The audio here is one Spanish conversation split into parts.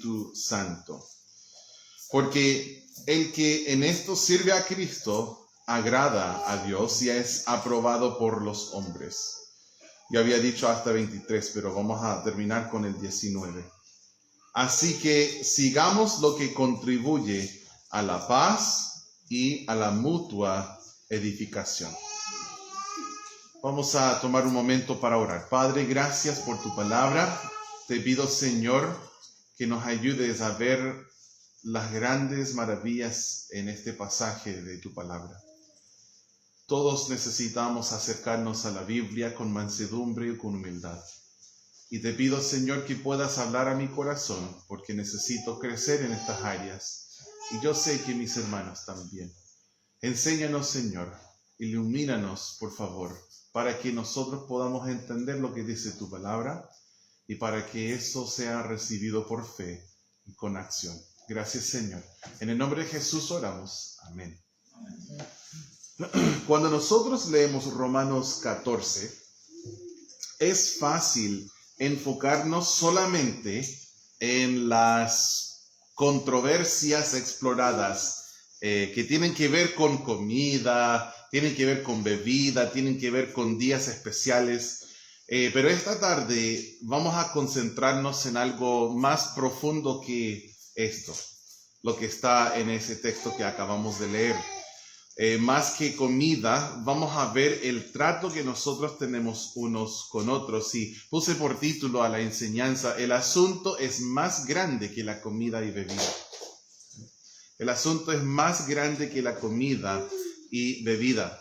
Espíritu Santo. Porque el que en esto sirve a Cristo agrada a Dios y es aprobado por los hombres. Yo había dicho hasta 23, pero vamos a terminar con el 19. Así que sigamos lo que contribuye a la paz y a la mutua edificación. Vamos a tomar un momento para orar. Padre, gracias por tu palabra. Te pido, Señor, que nos ayudes a ver las grandes maravillas en este pasaje de tu palabra. Todos necesitamos acercarnos a la Biblia con mansedumbre y con humildad. Y te pido, Señor, que puedas hablar a mi corazón, porque necesito crecer en estas áreas. Y yo sé que mis hermanos también. Enséñanos, Señor, ilumínanos, por favor, para que nosotros podamos entender lo que dice tu palabra y para que eso sea recibido por fe y con acción. Gracias, Señor. En el nombre de Jesús oramos. Amén. Cuando nosotros leemos Romanos 14, es fácil enfocarnos solamente en las controversias exploradas que tienen que ver con comida, tienen que ver con bebida, tienen que ver con días especiales. Pero esta tarde vamos a concentrarnos en algo más profundo que esto, lo que está en ese texto que acabamos de leer. Más que comida, vamos a ver el trato que nosotros tenemos unos con otros. Y puse por título a la enseñanza: el asunto es más grande que la comida y bebida. El asunto es más grande que la comida y bebida.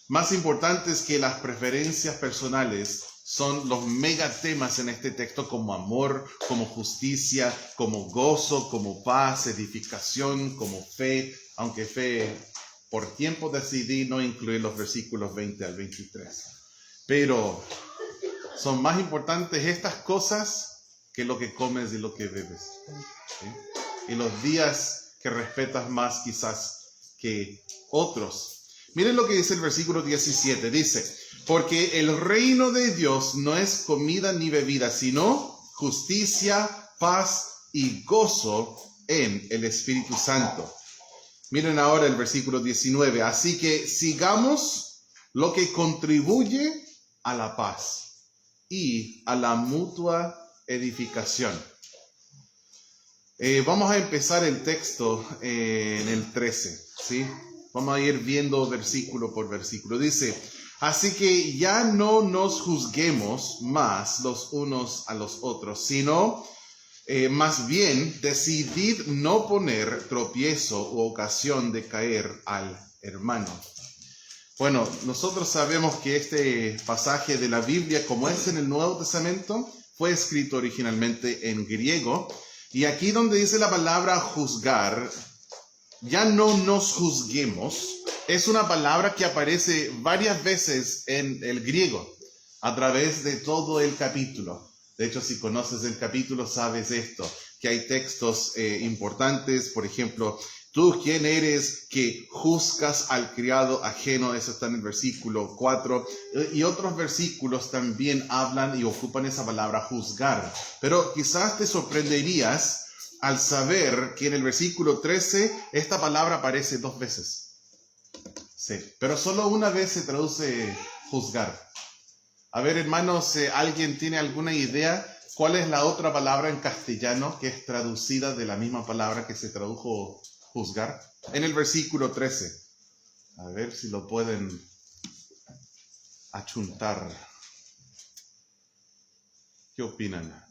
Más importantes que las preferencias personales son los megatemas en este texto, como amor, como justicia, como gozo, como paz, edificación, como fe, aunque fe, por tiempo decidí no incluir los versículos 20 al 23. Pero son más importantes estas cosas que lo que comes y lo que bebes, ¿sí? Y los días que respetas más quizás que otros. Miren lo que dice el versículo 17. Dice: porque el reino de Dios no es comida ni bebida, sino justicia, paz y gozo en el Espíritu Santo. Miren ahora el versículo 19. Así que sigamos lo que contribuye a la paz y a la mutua edificación. Vamos a empezar el texto en el 13, ¿sí? Vamos a ir viendo versículo por versículo. Dice: así que ya no nos juzguemos más los unos a los otros, sino más bien decidid no poner tropiezo u ocasión de caer al hermano. Bueno, nosotros sabemos que este pasaje de la Biblia, como es en el Nuevo Testamento, fue escrito originalmente en griego. Y aquí donde dice la palabra juzgar, ya no nos juzguemos, es una palabra que aparece varias veces en el griego a través de todo el capítulo. De hecho, si conoces el capítulo, sabes esto, que hay textos importantes. Por ejemplo, ¿tú quién eres que juzgas al criado ajeno? Eso está en el versículo 4. Y otros versículos también hablan y ocupan esa palabra juzgar. Pero quizás te sorprenderías al saber que en el versículo 13 esta palabra aparece 2 veces. Sí, pero solo una vez se traduce juzgar. A ver, hermanos, ¿alguien tiene alguna idea cuál es la otra palabra en castellano que es traducida de la misma palabra que se tradujo juzgar? En el versículo 13. A ver si lo pueden achuntar. ¿Qué opinan?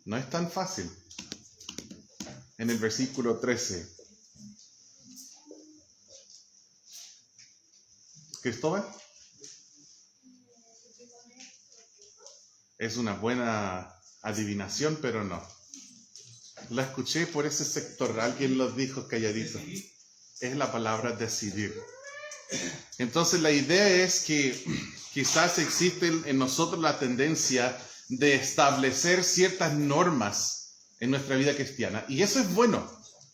No es tan fácil. En el versículo 13. ¿Cristóbal? Es una buena adivinación, pero no. La escuché por ese sector. Alguien lo dijo calladito. Es la palabra decidir. Entonces la idea es que quizás existe en nosotros la tendencia de establecer ciertas normas en nuestra vida cristiana. Y eso es bueno.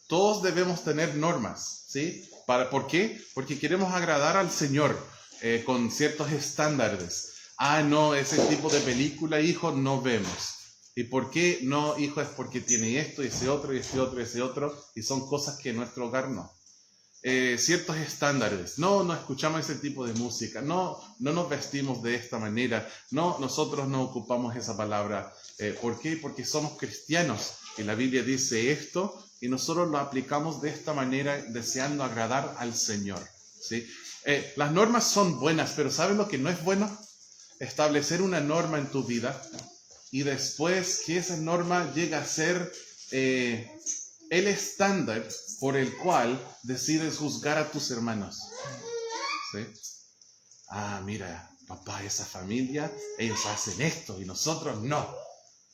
Todos debemos tener normas, ¿sí? ¿Por qué? Porque queremos agradar al Señor con ciertos estándares. No, ese tipo de película, hijo, no vemos. ¿Y por qué no, hijo? Es porque tiene esto, y ese otro, y ese otro, y ese otro, y son cosas que en nuestro hogar no. Ciertos estándares, no escuchamos ese tipo de música, no nos vestimos de esta manera, nosotros no ocupamos esa palabra. ¿Por qué? Porque somos cristianos, y la Biblia dice esto, y nosotros lo aplicamos de esta manera, deseando agradar al Señor, ¿sí? Las normas son buenas, pero ¿sabes lo que no es bueno? Establecer una norma en tu vida, y después que esa norma llega a ser el estándar por el cual decides juzgar a tus hermanos. ¿Sí? Mira, papá, esa familia, ellos hacen esto y nosotros no.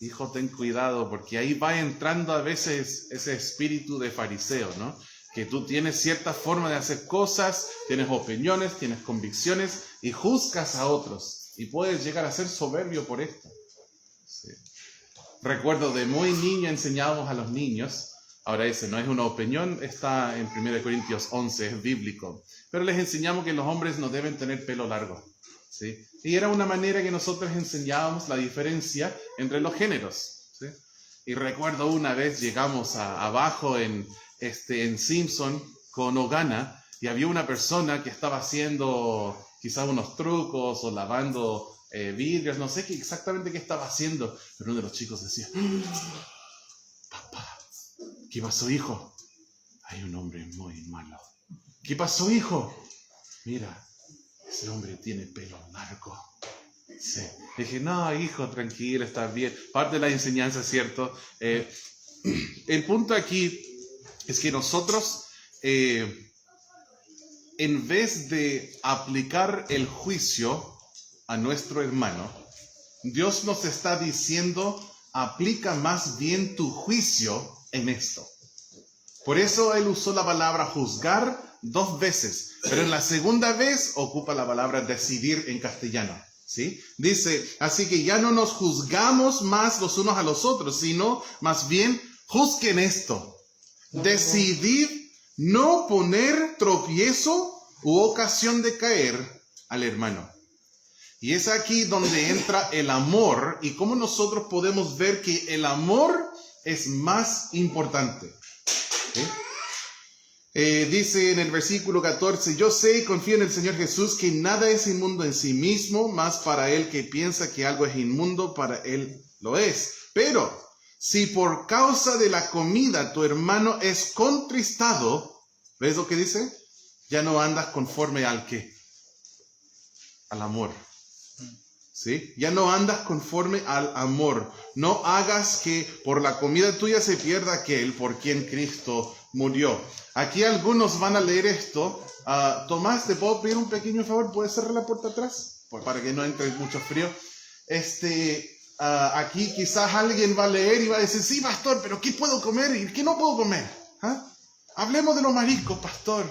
Hijo, ten cuidado, porque ahí va entrando a veces ese espíritu de fariseo, ¿no? Que tú tienes cierta forma de hacer cosas, tienes opiniones, tienes convicciones y juzgas a otros. Y puedes llegar a ser soberbio por esto. Sí. Recuerdo de muy niño enseñábamos a los niños. Ahora ese no es una opinión, está en 1 Corintios 11, es bíblico. Pero les enseñamos que los hombres no deben tener pelo largo, ¿sí? Y era una manera que nosotros enseñábamos la diferencia entre los géneros, ¿sí? Y recuerdo una vez llegamos abajo en Simpson con Ogana y había una persona que estaba haciendo quizás unos trucos o lavando vidrios, no sé exactamente qué estaba haciendo, pero uno de los chicos decía: papá, ¿qué pasó, hijo? Hay un hombre muy malo. ¿Qué pasó, hijo? Mira, ese hombre tiene pelo largo. Sí. Dije, no, hijo, tranquilo, está bien. Parte de la enseñanza, ¿cierto? El punto aquí es que nosotros, en vez de aplicar el juicio a nuestro hermano, Dios nos está diciendo: aplica más bien tu juicio en esto. Por eso Él usó la palabra juzgar 2 veces, pero en la segunda vez ocupa la palabra decidir en castellano, ¿sí? Dice, así que ya no nos juzgamos más los unos a los otros, sino más bien juzguen esto. Decidid no poner tropiezo u ocasión de caer al hermano. Y es aquí donde entra el amor y cómo nosotros podemos ver que el amor es más importante. ¿Sí? Dice en el versículo 14, yo sé y confío en el Señor Jesús que nada es inmundo en sí mismo, mas para el que piensa que algo es inmundo, para él lo es. Pero si por causa de la comida tu hermano es contristado, ¿ves lo que dice? Ya no andas conforme al ¿qué? Al amor. ¿Sí? Ya no andas conforme al amor. No hagas que por la comida tuya se pierda aquel por quien Cristo murió. Aquí algunos van a leer esto. Tomás, ¿te puedo pedir un pequeño favor? ¿Puedes cerrar la puerta atrás? Para que no entre mucho frío. Aquí quizás alguien va a leer y va a decir, sí, pastor, pero ¿qué puedo comer y qué no puedo comer? Hablemos de los mariscos, pastor.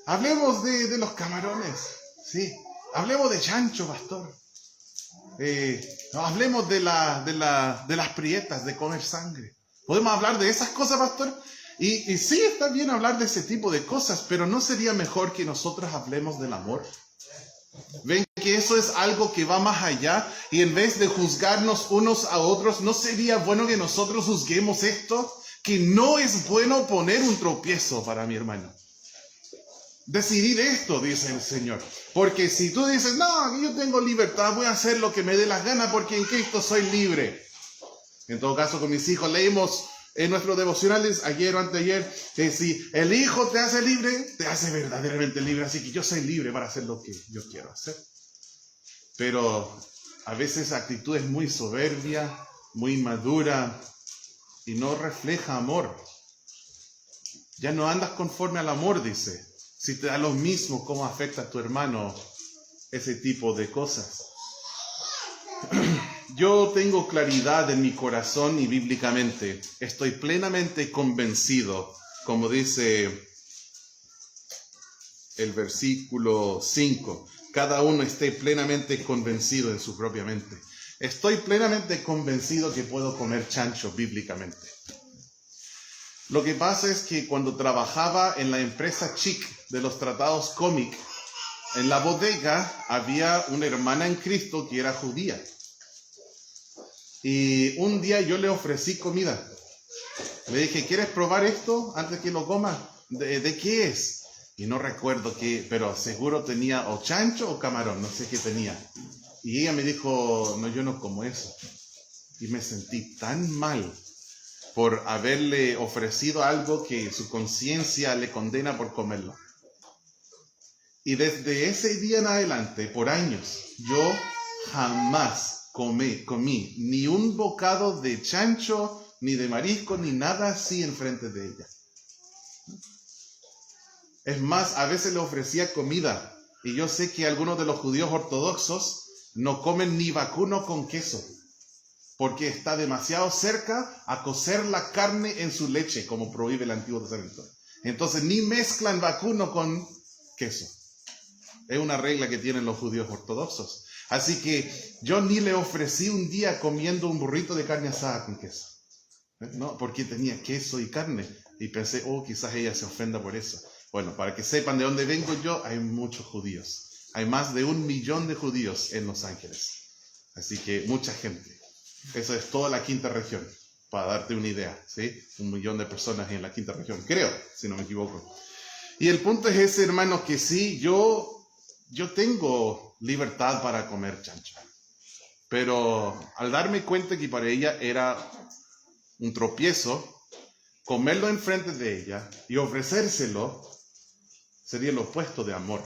Hablemos de los camarones. Sí. Hablemos de chancho, pastor. Hablemos de las prietas, de comer sangre. ¿Podemos hablar de esas cosas, pastor? Y sí, está bien hablar de ese tipo de cosas, pero ¿no sería mejor que nosotros hablemos del amor? ¿Ven que eso es algo que va más allá? Y en vez de juzgarnos unos a otros, ¿no sería bueno que nosotros juzguemos esto? Que no es bueno poner un tropiezo para mi hermano. Decidir esto, dice el Señor. Porque si tú dices, no, yo tengo libertad, voy a hacer lo que me dé las ganas porque en Cristo soy libre. En todo caso, con mis hijos leímos en nuestros devocionales, ayer o anteayer, que si el Hijo te hace libre, te hace verdaderamente libre. Así que yo soy libre para hacer lo que yo quiero hacer. Pero a veces actitud es muy soberbia, muy madura y no refleja amor. Ya no andas conforme al amor, dice. Si te da lo mismo cómo afecta a tu hermano ese tipo de cosas. Yo tengo claridad en mi corazón y bíblicamente estoy plenamente convencido, como dice el versículo 5, cada uno esté plenamente convencido en su propia mente. Estoy plenamente convencido que puedo comer chancho bíblicamente. Lo que pasa es que cuando trabajaba en la empresa Chic de los tratados cómic, en la bodega había una hermana en Cristo que era judía. Y un día yo le ofrecí comida. Le dije, ¿quieres probar esto antes que lo comas? ¿De qué es? Y no recuerdo qué, pero seguro tenía o chancho o camarón, no sé qué tenía. Y ella me dijo, no, yo no como eso. Y me sentí tan mal por haberle ofrecido algo que su conciencia le condena por comerlo. Y desde ese día en adelante, por años, yo jamás comí ni un bocado de chancho, ni de marisco, ni nada así enfrente de ella. Es más, a veces le ofrecía comida. Y yo sé que algunos de los judíos ortodoxos no comen ni vacuno con queso, porque está demasiado cerca a cocer la carne en su leche, como prohíbe el Antiguo Testamento. Entonces ni mezclan vacuno con queso. Es una regla que tienen los judíos ortodoxos. Así que yo ni le ofrecí un día comiendo un burrito de carne asada con queso. No, porque tenía queso y carne. Y pensé, quizás ella se ofenda por eso. Bueno, para que sepan de dónde vengo yo, hay muchos judíos. Hay más de 1 millón de judíos en Los Ángeles. Así que mucha gente. Eso es toda la quinta región, para darte una idea, ¿sí? 1 millón de personas en la quinta región, creo, si no me equivoco. Y el punto es ese, hermano, que sí, yo tengo libertad para comer chancho. Pero al darme cuenta que para ella era un tropiezo, comerlo enfrente de ella y ofrecérselo sería el opuesto de amor.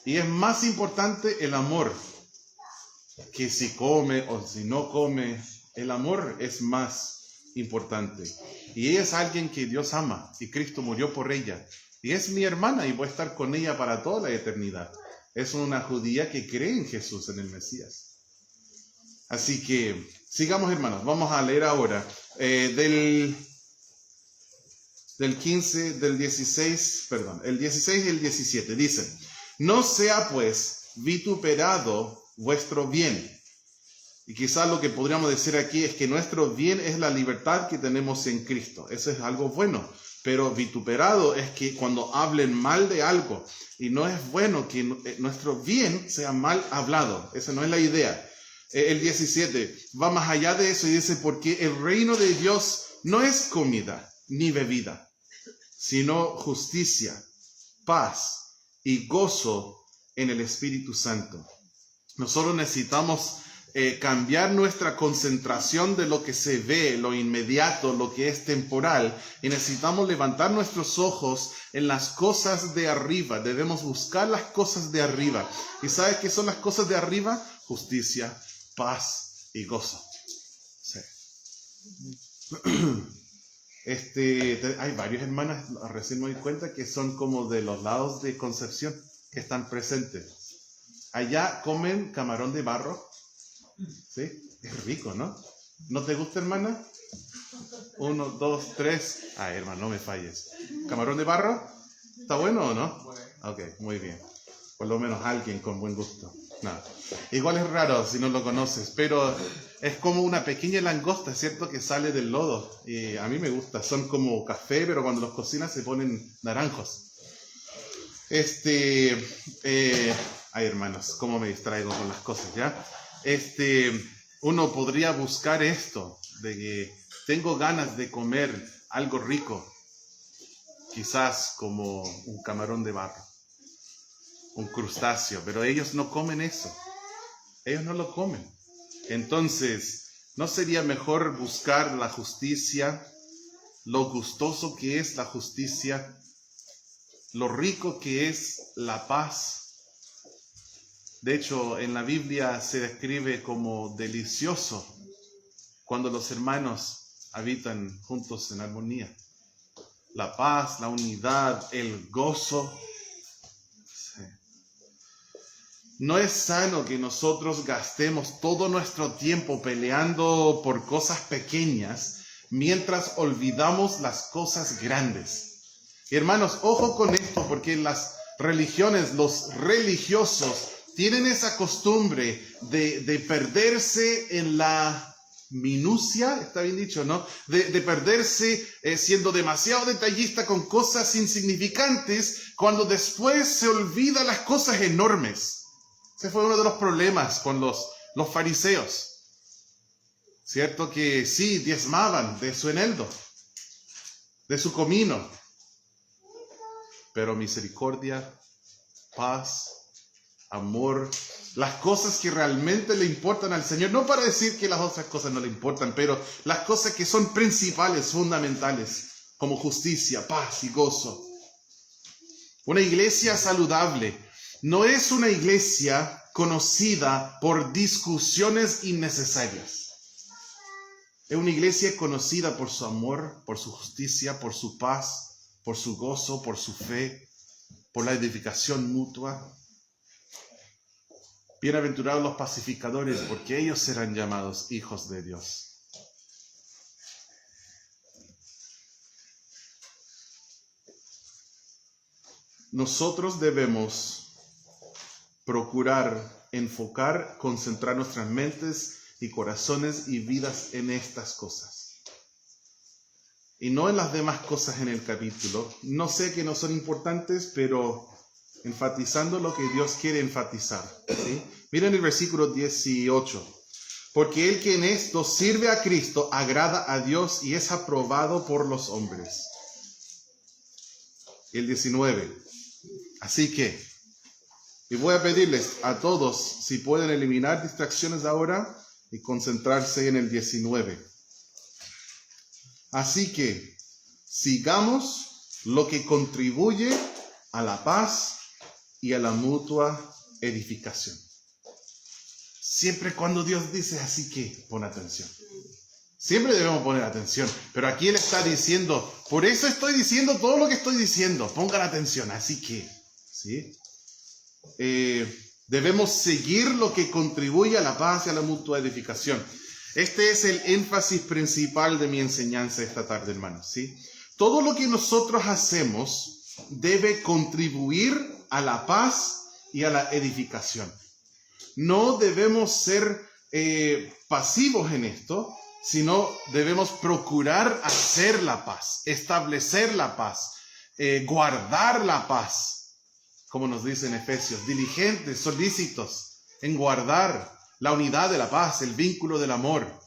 Y es más importante el amor que si come o si no come. El amor es más importante. Y ella es alguien que Dios ama y Cristo murió por ella. Y es mi hermana y voy a estar con ella para toda la eternidad. Es una judía que cree en Jesús, en el Mesías. Así que sigamos, hermanos. Vamos a leer ahora el 16 y el 17. Dice, no sea pues vituperado vuestro bien. Y quizás lo que podríamos decir aquí es que nuestro bien es la libertad que tenemos en Cristo. Eso es algo bueno. Pero vituperado es que cuando hablen mal de algo, y no es bueno que nuestro bien sea mal hablado. Esa no es la idea. El 17 va más allá de eso y dice, porque el reino de Dios no es comida ni bebida, sino justicia, paz y gozo en el Espíritu Santo. Nosotros necesitamos cambiar nuestra concentración de lo que se ve, lo inmediato, lo que es temporal, y necesitamos levantar nuestros ojos en las cosas de arriba. Debemos buscar las cosas de arriba. ¿Y sabes qué son las cosas de arriba? Justicia, paz y gozo. Sí. Hay varias hermanas, recién me doy cuenta, que son como de los lados de Concepción, que están presentes. Allá comen camarón de barro. ¿Sí? Es rico, ¿no? ¿No te gusta, hermana? 1, 2, 3. Hermano, no me falles. ¿Camarón de barro? ¿Está bueno o no? Ok, muy bien. Por lo menos alguien con buen gusto. No. Igual es raro si no lo conoces, pero es como una pequeña langosta, ¿cierto? Que sale del lodo. Y a mí me gusta. Son como café, pero cuando los cocinas se ponen naranjos. Ay, hermanos, cómo me distraigo con las cosas, ¿ya? Uno podría buscar esto, de que tengo ganas de comer algo rico, quizás como un camarón de barro, un crustáceo, pero ellos no comen eso, ellos no lo comen. Entonces, ¿no sería mejor buscar la justicia, lo gustoso que es la justicia, lo rico que es la paz? De hecho, en la Biblia se describe como delicioso cuando los hermanos habitan juntos en armonía. La paz, la unidad, el gozo. Sí. No es sano que nosotros gastemos todo nuestro tiempo peleando por cosas pequeñas mientras olvidamos las cosas grandes. Y hermanos, ojo con esto, porque las religiones, los religiosos, tienen esa costumbre de perderse en la minucia, está bien dicho, ¿no? De perderse siendo demasiado detallista con cosas insignificantes, cuando después se olvida las cosas enormes. Ese fue uno de los problemas con los fariseos. ¿cierto? Que sí, diezmaban de su eneldo, de su comino, pero misericordia, paz, amor, las cosas que realmente le importan al Señor, no para decir que las otras cosas no le importan, pero las cosas que son principales, fundamentales, como justicia, paz y gozo. Una iglesia saludable no es una iglesia conocida por discusiones innecesarias. Es una iglesia conocida por su amor, por su justicia, por su paz, por su gozo, por su fe, por la edificación mutua. Bienaventurados los pacificadores, porque ellos serán llamados hijos de Dios. Nosotros debemos procurar, enfocar, concentrar nuestras mentes y corazones y vidas en estas cosas. Y no en las demás cosas en el capítulo. No sé que no son importantes, pero enfatizando lo que Dios quiere enfatizar, ¿sí? Miren el versículo 18. Porque el que en esto sirve a Cristo agrada a Dios y es aprobado por los hombres. El 19. Así que, y voy a pedirles a todos si pueden eliminar distracciones ahora y concentrarse en el 19. Así que, sigamos lo que contribuye a la paz y a la mutua edificación. Siempre cuando Dios dice así que, pon atención. Siempre debemos poner atención. Pero aquí Él está diciendo, por eso estoy diciendo todo lo que estoy diciendo. Pongan atención, así que, ¿sí? Debemos seguir lo que contribuye a la paz y a la mutua edificación. Este es el énfasis principal de mi enseñanza esta tarde, hermanos, ¿sí? Todo lo que nosotros hacemos debe contribuir a la paz y a la edificación. No debemos ser pasivos en esto, sino debemos procurar hacer la paz, establecer la paz, guardar la paz, como nos dice en Efesios, diligentes, solícitos en guardar la unidad de la paz, el vínculo del amor.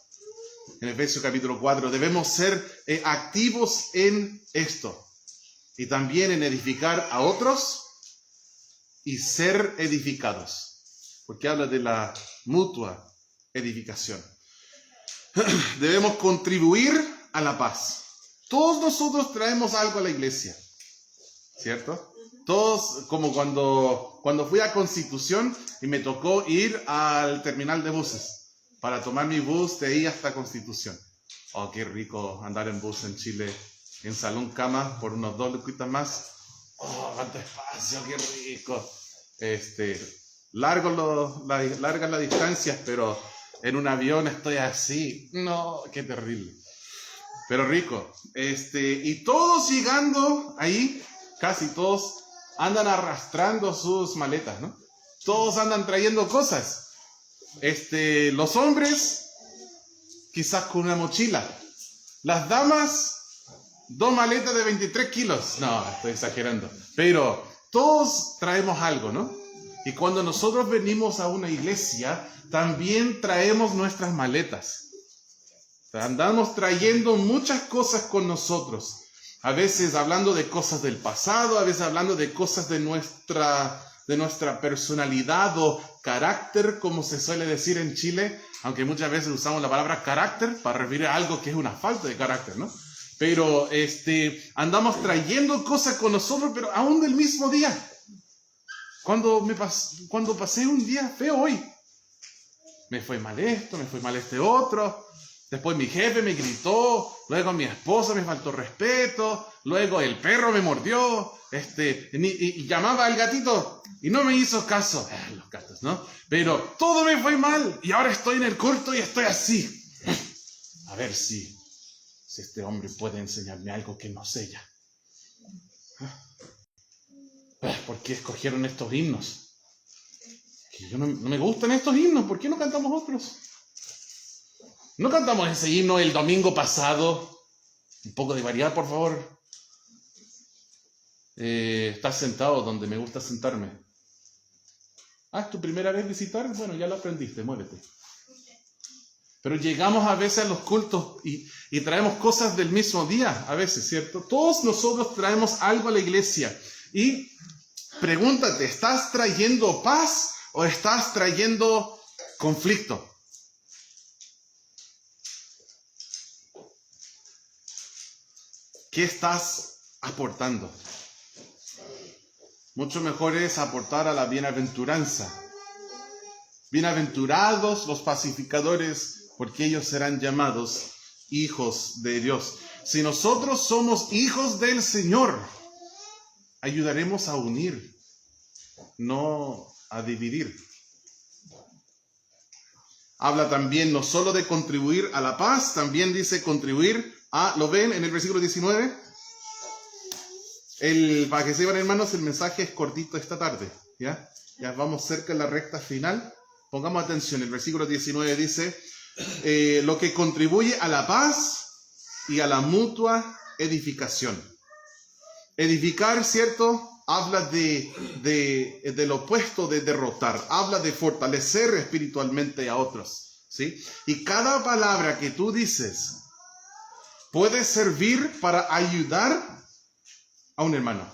En Efesios capítulo 4 debemos ser activos en esto y también en edificar a otros y ser edificados, porque habla de la mutua edificación. Debemos contribuir a la paz. Todos nosotros traemos algo a la iglesia, ¿cierto? Todos, como cuando fui a Constitución y me tocó ir al terminal de buses para tomar mi bus de ahí hasta Constitución. Oh, qué rico andar en bus en Chile, en salón cama por unos 2 luquitas más. Oh, cuánto espacio, qué rico. Largas las distancias, pero en un avión estoy así. No, qué terrible. Pero rico. Y todos llegando ahí, casi todos, andan arrastrando sus maletas, ¿no? Todos andan trayendo cosas. Los hombres, quizás con una mochila. Las damas, 2 maletas de 23 kilos. No, estoy exagerando. Pero todos traemos algo, ¿no? Y cuando nosotros venimos a una iglesia, también traemos nuestras maletas. Andamos trayendo muchas cosas con nosotros. A veces hablando de cosas del pasado, a veces hablando de cosas de nuestra personalidad o carácter, como se suele decir en Chile, aunque muchas veces usamos la palabra carácter para referir a algo que es una falta de carácter, ¿no? Pero andamos trayendo cosas con nosotros, pero aún del mismo día. Cuando pasé un día feo hoy, me fue mal esto, me fue mal este otro. Después mi jefe me gritó, luego mi esposa me faltó respeto, luego el perro me mordió, y llamaba al gatito y no me hizo caso. Los gatos, ¿no? Pero todo me fue mal y ahora estoy en el culto y estoy así. A ver si este hombre puede enseñarme algo que no sé ya. ¿Por qué escogieron estos himnos? Que yo no me gustan estos himnos, ¿por qué no cantamos otros? ¿No cantamos ese himno el domingo pasado? Un poco de variedad, por favor. Estás sentado donde me gusta sentarme. ¿Es tu primera vez visitar? Bueno, ya lo aprendiste, muévete. Pero llegamos a veces a los cultos y traemos cosas del mismo día, a veces, ¿cierto? Todos nosotros traemos algo a la iglesia. Y pregúntate, ¿estás trayendo paz o estás trayendo conflicto? ¿Qué estás aportando? Mucho mejor es aportar a la bienaventuranza. Bienaventurados los pacificadores, porque ellos serán llamados hijos de Dios. Si nosotros somos hijos del Señor, ayudaremos a unir, no a dividir. Habla también no solo de contribuir a la paz, también dice contribuir a, ¿lo ven en el versículo 19? Para que sepan, hermanos, el mensaje es cortito esta tarde, ¿ya? Ya vamos cerca de la recta final. Pongamos atención, el versículo 19 dice, lo que contribuye a la paz y a la mutua edificación. Edificar, ¿cierto? Habla del opuesto de derrotar, habla de fortalecer espiritualmente a otros, ¿sí? Y cada palabra que tú dices puede servir para ayudar a un hermano.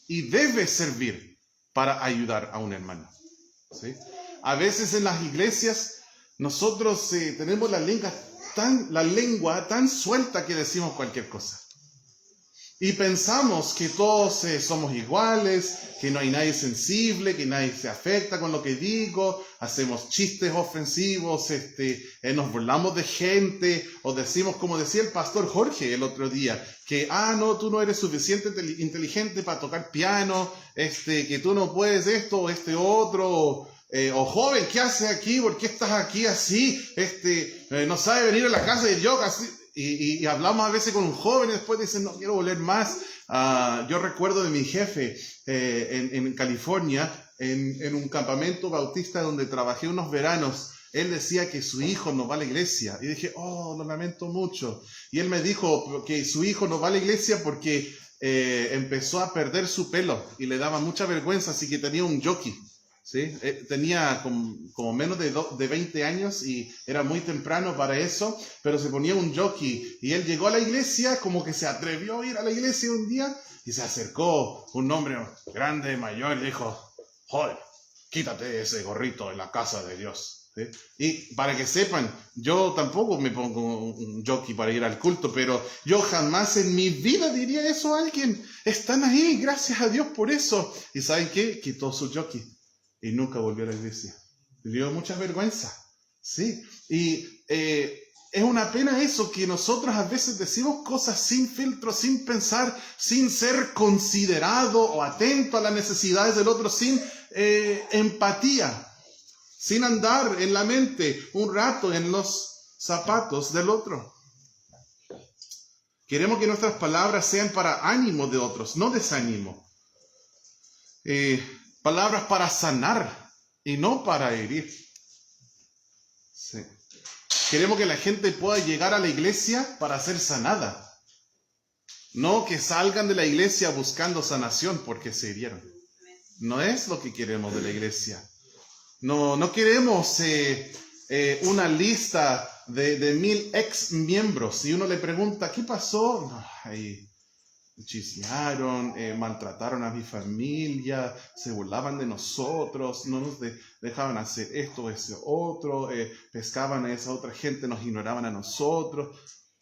Y debe servir para ayudar a un hermano, ¿sí? A veces en las iglesias nosotros tenemos la lengua tan suelta que decimos cualquier cosa. Y pensamos que todos somos iguales, que no hay nadie sensible, que nadie se afecta con lo que digo, hacemos chistes ofensivos, nos burlamos de gente, o decimos, como decía el pastor Jorge el otro día, que, no, tú no eres suficiente inteligente para tocar piano, que tú no puedes esto o otro, o joven, ¿qué haces aquí? ¿Por qué estás aquí así? No sabe venir a la casa de Dios así. Y hablamos a veces con un joven y después dicen, no quiero volver más. Yo recuerdo de mi jefe en California, en un campamento bautista donde trabajé unos veranos. Él decía que su hijo no va a la iglesia. Y dije, lo lamento mucho. Y él me dijo que su hijo no va a la iglesia porque empezó a perder su pelo y le daba mucha vergüenza, así que tenía un jockey. ¿Sí? Tenía como menos de 20 años y era muy temprano para eso, pero se ponía un jockey y él llegó a la iglesia, como que se atrevió a ir a la iglesia un día y se acercó un hombre grande, mayor, y dijo, joder, quítate ese gorrito en la casa de Dios. ¿Sí? Y para que sepan, yo tampoco me pongo un jockey para ir al culto, pero yo jamás en mi vida diría eso a alguien. Están ahí, gracias a Dios por eso. ¿Y saben qué? Quitó su jockey y nunca volvió a la iglesia. Le dio mucha vergüenza. ¿Sí? Y es una pena eso, que nosotros a veces decimos cosas sin filtro, sin pensar, sin ser considerado o atento a las necesidades del otro, sin empatía, sin andar en la mente un rato en los zapatos del otro. Queremos que nuestras palabras sean para ánimo de otros, no desánimo. Palabras para sanar y no para herir. Sí. Queremos que la gente pueda llegar a la iglesia para ser sanada. No que salgan de la iglesia buscando sanación porque se hirieron. No es lo que queremos de la iglesia. No queremos una lista de 1000 ex miembros. Y uno le pregunta, ¿qué pasó? Ay, chismearon, maltrataron a mi familia, se burlaban de nosotros, no nos dejaban hacer esto o ese otro, pescaban a esa otra gente, nos ignoraban a nosotros.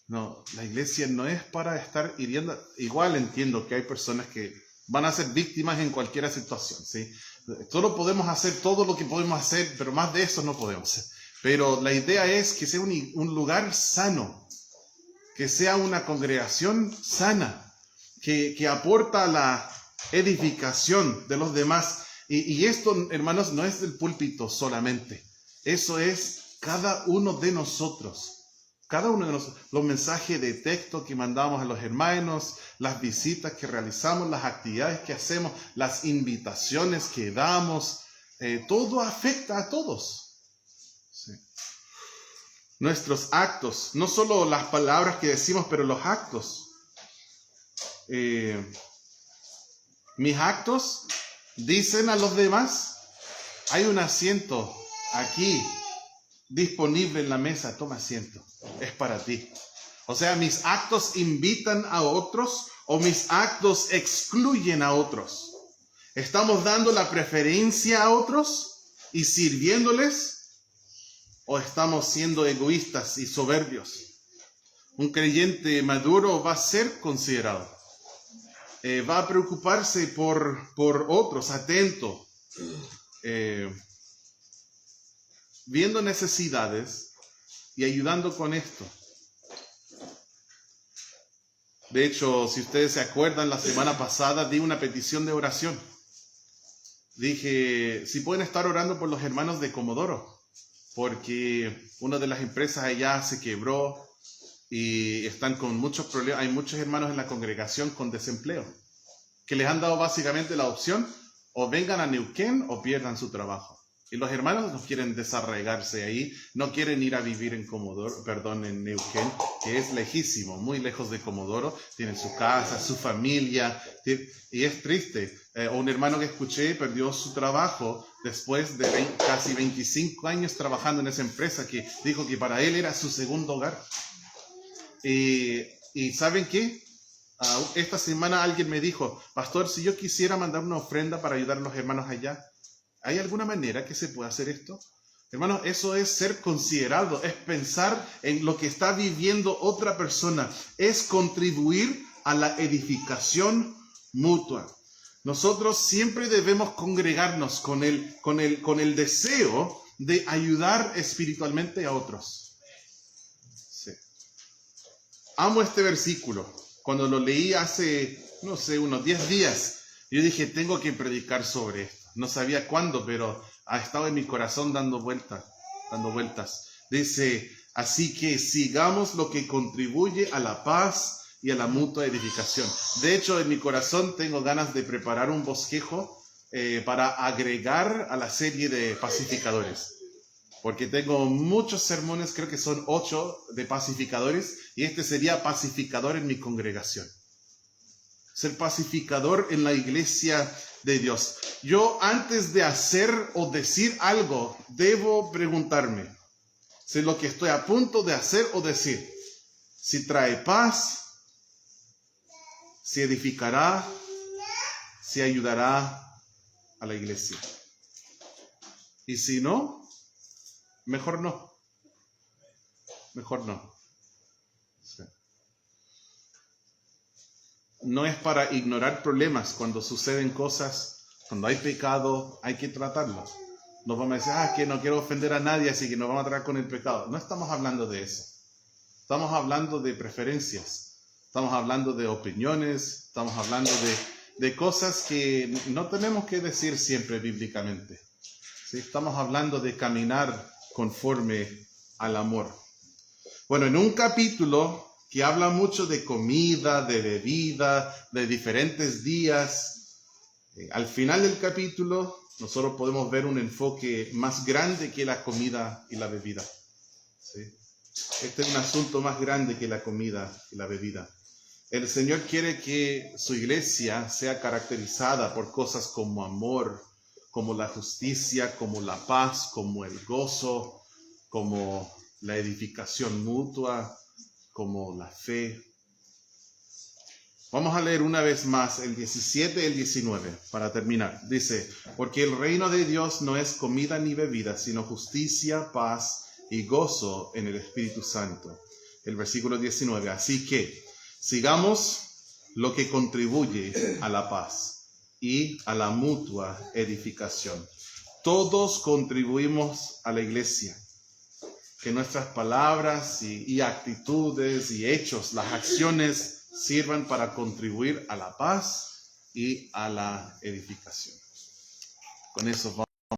No, la iglesia no es para estar hiriendo. Igual entiendo que hay personas que van a ser víctimas en cualquier situación, ¿sí? Podemos hacer todo lo que podemos hacer, pero más de eso no podemos hacer. Pero la idea es que sea un lugar sano, que sea una congregación sana, que aporta la edificación de los demás. Y esto, hermanos, no es del púlpito solamente. Eso es cada uno de nosotros. Cada uno de nosotros. Los mensajes de texto que mandamos a los hermanos, las visitas que realizamos, las actividades que hacemos, las invitaciones que damos, todo afecta a todos. Sí. Nuestros actos, no solo las palabras que decimos, pero los actos. Mis actos dicen a los demás, hay un asiento aquí disponible en la mesa, toma asiento, es para ti. O sea, mis actos invitan a otros o mis actos excluyen a otros. ¿Estamos dando la preferencia a otros y sirviéndoles? ¿O estamos siendo egoístas y soberbios? Un creyente maduro va a ser considerado. Va a preocuparse por otros, atento, viendo necesidades y ayudando con esto. De hecho, si ustedes se acuerdan, la semana pasada di una petición de oración. Dije, si pueden estar orando por los hermanos de Comodoro, porque una de las empresas allá se quebró y están con muchos problemas. Hay muchos hermanos en la congregación con desempleo, que les han dado básicamente la opción, o vengan a Neuquén o pierdan su trabajo. Y los hermanos no quieren desarraigarse ahí, no quieren ir a vivir en en Neuquén, que es lejísimo, muy lejos de Comodoro. Tienen su casa, su familia, y es triste. Un hermano que escuché perdió su trabajo después de casi 25 años trabajando en esa empresa, que dijo que para él era su segundo hogar. Y ¿saben qué? Esta semana alguien me dijo, pastor, si yo quisiera mandar una ofrenda para ayudar a los hermanos allá, ¿hay alguna manera que se pueda hacer esto? Hermanos, eso es ser considerado, es pensar en lo que está viviendo otra persona, es contribuir a la edificación mutua. Nosotros siempre debemos congregarnos con el deseo de ayudar espiritualmente a otros. Sí. Amo este versículo. Cuando lo leí hace, no sé, unos 10 días, yo dije, tengo que predicar sobre esto. No sabía cuándo, pero ha estado en mi corazón dando vueltas. Dice, así que sigamos lo que contribuye a la paz y a la mutua edificación. De hecho, en mi corazón tengo ganas de preparar un bosquejo para agregar a la serie de pacificadores. Porque tengo muchos sermones, creo que son 8 de pacificadores, y este sería pacificador en mi congregación. Ser pacificador en la iglesia de Dios. Yo, antes de hacer o decir algo, debo preguntarme si lo que estoy a punto de hacer o decir, si trae paz, si edificará, si ayudará a la iglesia. Y si no, mejor no. Mejor no. Sí. No es para ignorar problemas. Cuando suceden cosas, cuando hay pecado, hay que tratarlos. No vamos a decir, que no quiero ofender a nadie, así que nos vamos a tratar con el pecado. No estamos hablando de eso. Estamos hablando de preferencias. Estamos hablando de opiniones. Estamos hablando de cosas que no tenemos que decir siempre bíblicamente. ¿Sí? Estamos hablando de caminar conforme al amor. Bueno, en un capítulo que habla mucho de comida, de bebida, de diferentes días, al final del capítulo nosotros podemos ver un enfoque más grande que la comida y la bebida. ¿Sí? Este es un asunto más grande que la comida y la bebida. El Señor quiere que su iglesia sea caracterizada por cosas como amor, como la justicia, como la paz, como el gozo, como la edificación mutua, como la fe. Vamos a leer una vez más el 17 y el 19 para terminar. Dice, porque el reino de Dios no es comida ni bebida, sino justicia, paz y gozo en el Espíritu Santo. El versículo 19, así que sigamos lo que contribuye a la paz y a la mutua edificación. Todos contribuimos a la iglesia. Que nuestras palabras y actitudes y hechos, las acciones, sirvan para contribuir a la paz y a la edificación. Con eso vamos.